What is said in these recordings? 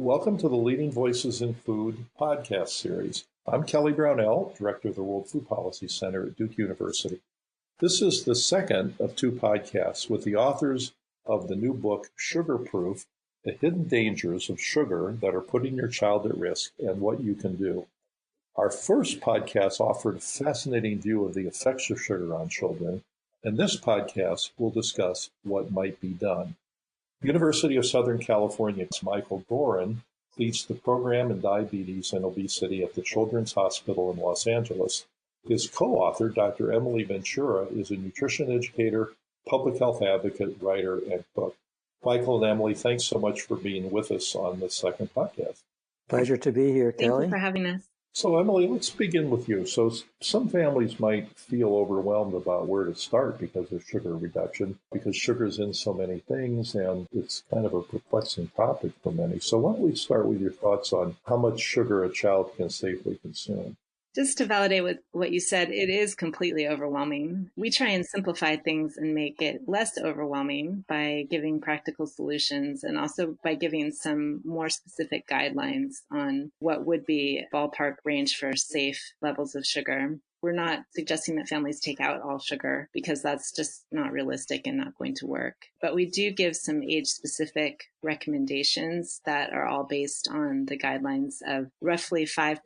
Welcome to the Leading Voices in Food podcast series. I'm Kelly Brownell, Director of the World Food Policy Center at Duke University. This is the second of two podcasts with the authors of the new book, Sugarproof, The Hidden Dangers of Sugar That Are Putting Your Child at Risk and What You Can Do. Our first podcast offered a fascinating view of the effects of sugar on children, and this podcast will discuss what might be done. University of Southern California's Michael Goran leads the program in diabetes and obesity at the Children's Hospital in Los Angeles. His co-author, Dr. Emily Ventura, is a nutrition educator, public health advocate, writer, and cook. Michael and Emily, thanks so much for being with us on the second podcast. Pleasure to be here, Kelly. Thank you for having us. So, Emily, let's begin with you. So some families might feel overwhelmed about where to start because of sugar reduction, because sugar's in so many things, and it's kind of a perplexing topic for many. So why don't we start with your thoughts on how much sugar a child can safely consume? Just to validate what you said, it is completely overwhelming. We try and simplify things and make it less overwhelming by giving practical solutions and also by giving some more specific guidelines on what would be a ballpark range for safe levels of sugar. We're not suggesting that families take out all sugar because that's just not realistic and not going to work. But we do give some age-specific recommendations that are all based on the guidelines of roughly 5%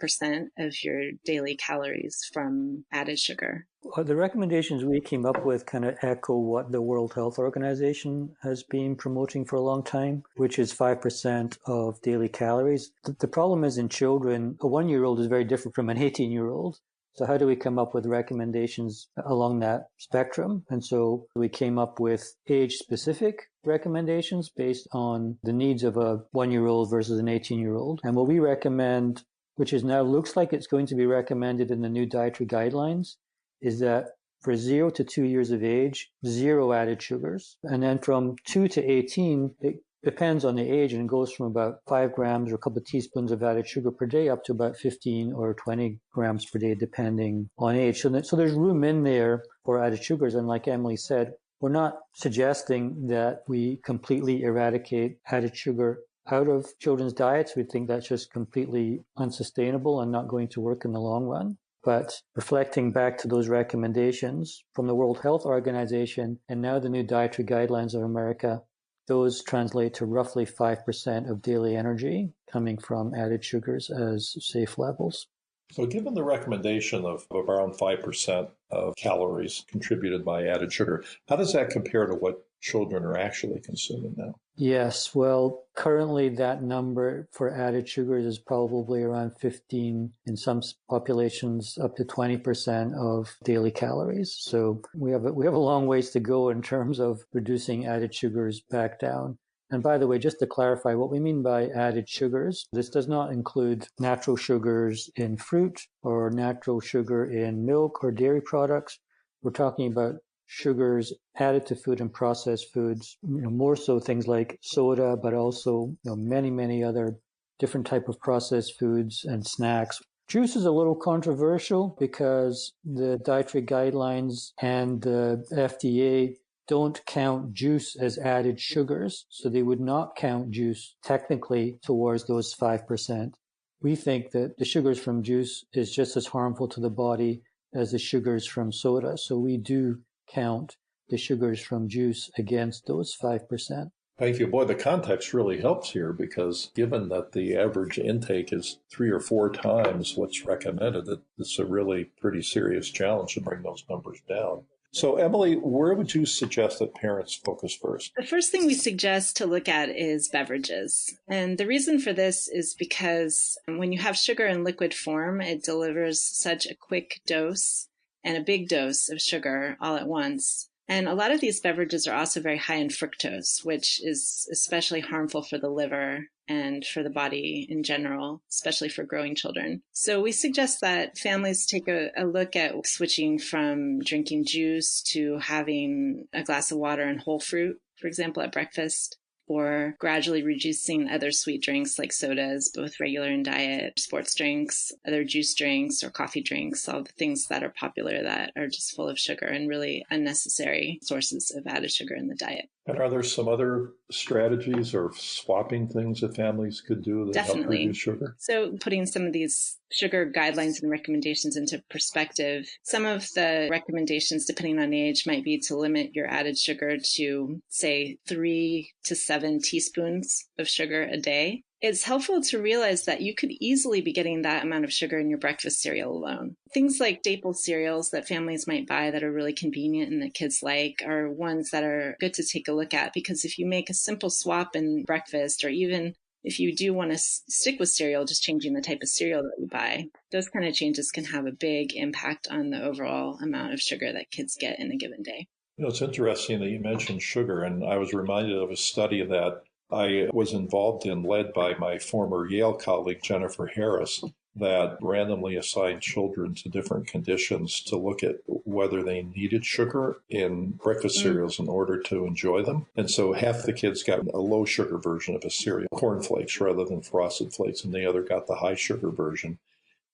of your daily calories from added sugar. The recommendations we came up with kind of echo what the World Health Organization has been promoting for a long time, which is 5% of daily calories. The problem is in children, a 1-year-old is very different from an 18-year-old. So how do we come up with recommendations along that spectrum? And so we came up with age-specific recommendations based on the needs of a 1-year-old versus an 18-year-old. And what we recommend, which is now looks like it's going to be recommended in the new dietary guidelines, is that for 0 to 2 years of age, 0 added sugars. And then from 2 to 18, it depends on the age and goes from about 5 grams or a couple of teaspoons of added sugar per day up to about 15 or 20 grams per day, depending on age. So there's room in there for added sugars. And like Emily said, we're not suggesting that we completely eradicate added sugar out of children's diets. We think that's just completely unsustainable and not going to work in the long run. But reflecting back to those recommendations from the World Health Organization and now the new dietary guidelines of America, those translate to roughly 5% of daily energy coming from added sugars as safe levels. So given the recommendation of around 5% of calories contributed by added sugar, how does that compare to what children are actually consuming now? Yes, well, currently that number for added sugars is probably around 15, in some populations up to 20% of daily calories. So we have a long ways to go in terms of reducing added sugars back down. And by the way, just to clarify what we mean by added sugars, this does not include natural sugars in fruit or natural sugar in milk or dairy products. We're talking about sugars added to food and processed foods, more so things like soda, but also many other different type of processed foods and snacks. Juice is a little controversial because the dietary guidelines and the FDA don't count juice as added sugars, so they would not count juice technically towards those 5%. We think that the sugars from juice is just as harmful to the body as the sugars from soda, so we do count the sugars from juice against those 5%. Thank you. Boy, the context really helps here because given that the average intake is 3 or 4 times what's recommended, it's a really pretty serious challenge to bring those numbers down. So, Emily, where would you suggest that parents focus first? The first thing we suggest to look at is beverages. And the reason for this is because when you have sugar in liquid form, it delivers such a quick dose and a big dose of sugar all at once. And a lot of these beverages are also very high in fructose, which is especially harmful for the liver and for the body in general, especially for growing children. So we suggest that families take a look at switching from drinking juice to having a glass of water and whole fruit, for example, at breakfast, or gradually reducing other sweet drinks like sodas, both regular and diet, sports drinks, other juice drinks or coffee drinks, all the things that are popular that are just full of sugar and really unnecessary sources of added sugar in the diet. And are there some other strategies or swapping things that families could do that help Definitely. reduce sugar? So putting some of these sugar guidelines and recommendations into perspective, some of the recommendations, depending on age, might be to limit your added sugar to, say, 3 to 7 teaspoons of sugar a day. It's helpful to realize that you could easily be getting that amount of sugar in your breakfast cereal alone. Things like staple cereals that families might buy that are really convenient and that kids like are ones that are good to take a look at, because if you make a simple swap in breakfast, or even if you do want to stick with cereal, just changing the type of cereal that you buy, those kind of changes can have a big impact on the overall amount of sugar that kids get in a given day. It's interesting that you mentioned sugar, and I was reminded of a study that I was involved in, led by my former Yale colleague, Jennifer Harris, that randomly assigned children to different conditions to look at whether they needed sugar in breakfast cereals in order to enjoy them. And so half the kids got a low sugar version of a cereal, cornflakes rather than frosted flakes, and the other got the high sugar version.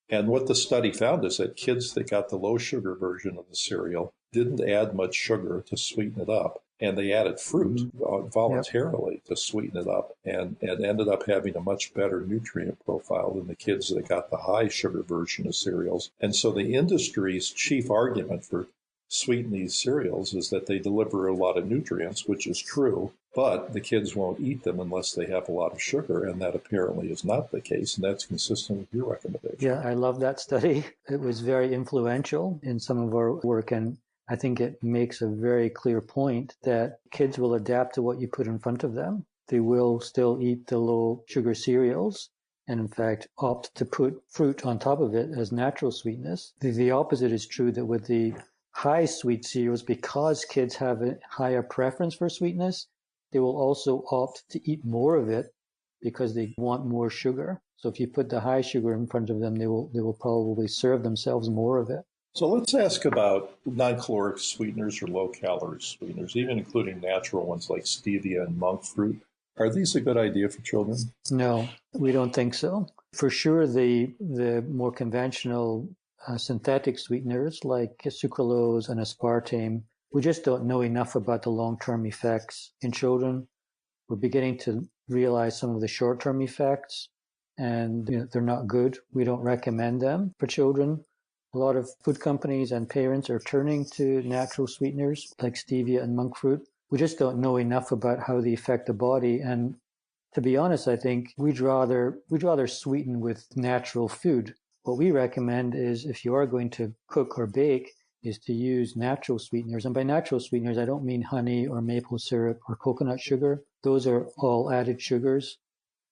And what the study found is that kids that got the low sugar version of the cereal didn't add much sugar to sweeten it up. And they added fruit voluntarily to sweeten it up, and ended up having a much better nutrient profile than the kids that got the high sugar version of cereals. And so the industry's chief argument for sweetening these cereals is that they deliver a lot of nutrients, which is true, but the kids won't eat them unless they have a lot of sugar, and that apparently is not the case, and that's consistent with your recommendation. Yeah, I love that study. It was very influential in some of our work, and I think it makes a very clear point that kids will adapt to what you put in front of them. They will still eat the low sugar cereals, and in fact opt to put fruit on top of it as natural sweetness. The opposite is true, that with the high sweet cereals, because kids have a higher preference for sweetness, they will also opt to eat more of it because they want more sugar. So if you put the high sugar in front of them, they will probably serve themselves more of it. So let's ask about non-caloric sweeteners or low-calorie sweeteners, even including natural ones like stevia and monk fruit. Are these a good idea for children? No, we don't think so. For sure, the more conventional synthetic sweeteners like sucralose and aspartame, we just don't know enough about the long-term effects in children. We're beginning to realize some of the short-term effects, and they're not good. We don't recommend them for children. A lot of food companies and parents are turning to natural sweeteners like stevia and monk fruit. We just don't know enough about how they affect the body. And to be honest, I think we'd rather sweeten with natural food. What we recommend is, if you are going to cook or bake, is to use natural sweeteners. And by natural sweeteners, I don't mean honey or maple syrup or coconut sugar. Those are all added sugars.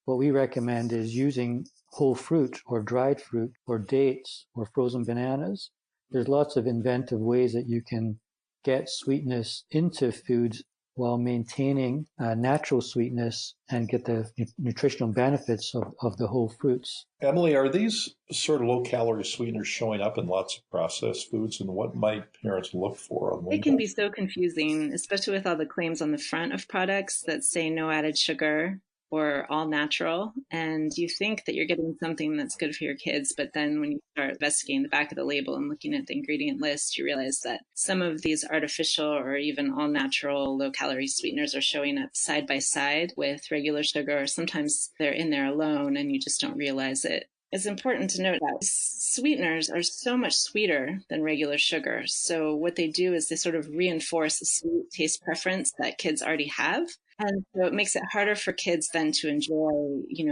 What we recommend is using whole fruit or dried fruit or dates or frozen bananas. There's lots of inventive ways that you can get sweetness into foods while maintaining natural sweetness and get the nutritional benefits of the whole fruits. Emily, are these sort of low-calorie sweeteners showing up in lots of processed foods, and what might parents look for on labels? It can be so confusing, especially with all the claims on the front of products that say no added sugar or all natural, and you think that you're getting something that's good for your kids, but then when you start investigating the back of the label and looking at the ingredient list, you realize that some of these artificial or even all natural low-calorie sweeteners are showing up side by side with regular sugar, or sometimes they're in there alone and you just don't realize it. It's important to note that sweeteners are so much sweeter than regular sugar. So what they do is they sort of reinforce a sweet taste preference that kids already have. And so it makes it harder for kids then to enjoy,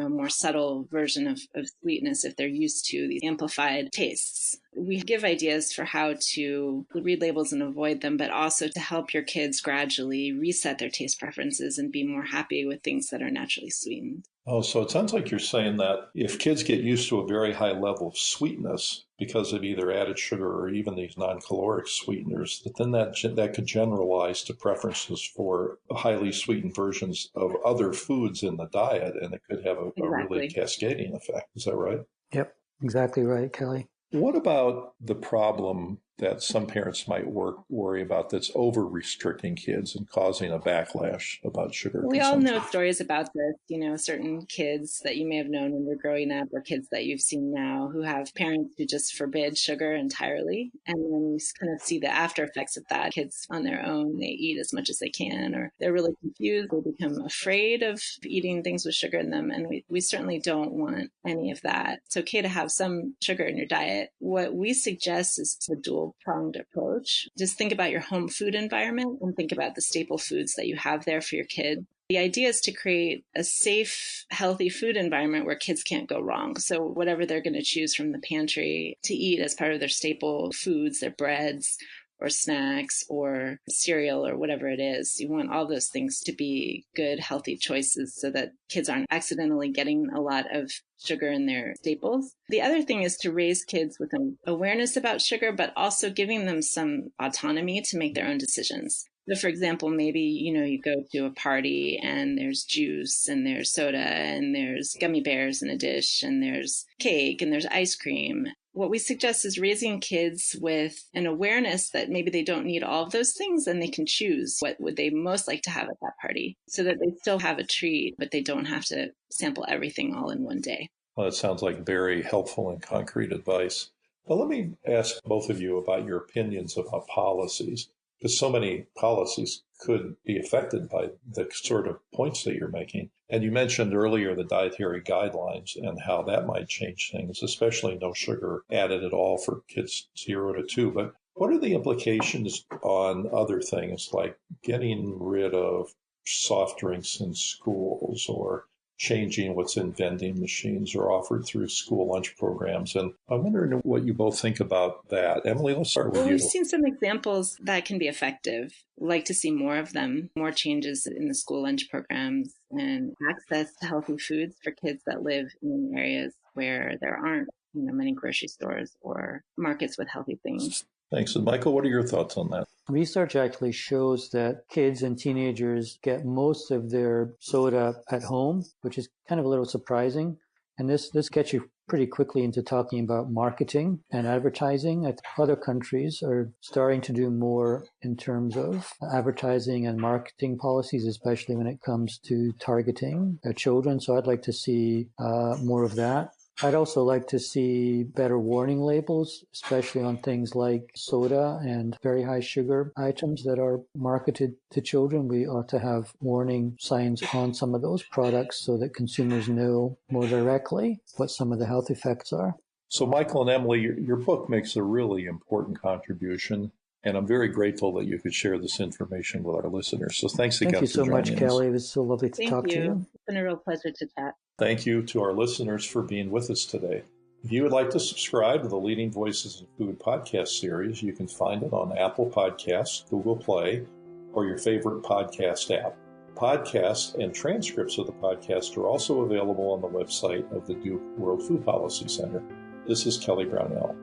a more subtle version of sweetness if they're used to these amplified tastes. We give ideas for how to read labels and avoid them, but also to help your kids gradually reset their taste preferences and be more happy with things that are naturally sweetened. Oh, so it sounds like you're saying that if kids get used to a very high level of sweetness because of either added sugar or even these non-caloric sweeteners, then that could generalize to preferences for highly sweetened versions of other foods in the diet, and it could have a really cascading effect. Is that right? Yep, exactly right, Kelly. What about the problem that some parents might worry about that's over-restricting kids and causing a backlash about sugar We consumption? all know stories about this, certain kids that you may have known when you were growing up or kids that you've seen now who have parents who just forbid sugar entirely. And then you kind of see the after effects of that. Kids on their own, they eat as much as they can, or they're really confused. They become afraid of eating things with sugar in them. And we certainly don't want any of that. It's okay to have some sugar in your diet. What we suggest is a dual-pronged approach. Just think about your home food environment and think about the staple foods that you have there for your kid. The idea is to create a safe, healthy food environment where kids can't go wrong. So whatever they're going to choose from the pantry to eat as part of their staple foods, their breads or snacks or cereal or whatever it is, you want all those things to be good, healthy choices so that kids aren't accidentally getting a lot of sugar in their staples. The other thing is to raise kids with an awareness about sugar, but also giving them some autonomy to make their own decisions. So for example, maybe, you go to a party and there's juice and there's soda and there's gummy bears in a dish and there's cake and there's ice cream. What we suggest is raising kids with an awareness that maybe they don't need all of those things and they can choose what would they most like to have at that party so that they still have a treat, but they don't have to sample everything all in one day. Well, that sounds like very helpful and concrete advice. Well, let me ask both of you about your opinions about policies, because so many policies could be affected by the sort of points that you're making. And you mentioned earlier the dietary guidelines and how that might change things, especially no sugar added at all for kids 0 to 2. But what are the implications on other things like getting rid of soft drinks in schools or changing what's in vending machines or offered through school lunch programs? And I'm wondering what you both think about that. Emily, let's start with you. We've seen some examples that can be effective. Like to see more of them, more changes in the school lunch programs and access to healthy foods for kids that live in areas where there aren't many grocery stores or markets with healthy things. Thanks. And Michael, what are your thoughts on that? Research actually shows that kids and teenagers get most of their soda at home, which is kind of a little surprising. And this gets you pretty quickly into talking about marketing and advertising. Other countries are starting to do more in terms of advertising and marketing policies, especially when it comes to targeting children. So I'd like to see more of that. I'd also like to see better warning labels, especially on things like soda and very high sugar items that are marketed to children. We ought to have warning signs on some of those products so that consumers know more directly what some of the health effects are. So Michael and Emily, your book makes a really important contribution, and I'm very grateful that you could share this information with our listeners. So thanks again for joining us. Thank you so much, Kelly. It was so lovely to talk to you. It's been a real pleasure to chat. Thank you to our listeners for being with us today. If you would like to subscribe to the Leading Voices in Food podcast series, you can find it on Apple Podcasts, Google Play, or your favorite podcast app. Podcasts and transcripts of the podcast are also available on the website of the Duke World Food Policy Center. This is Kelly Brownell.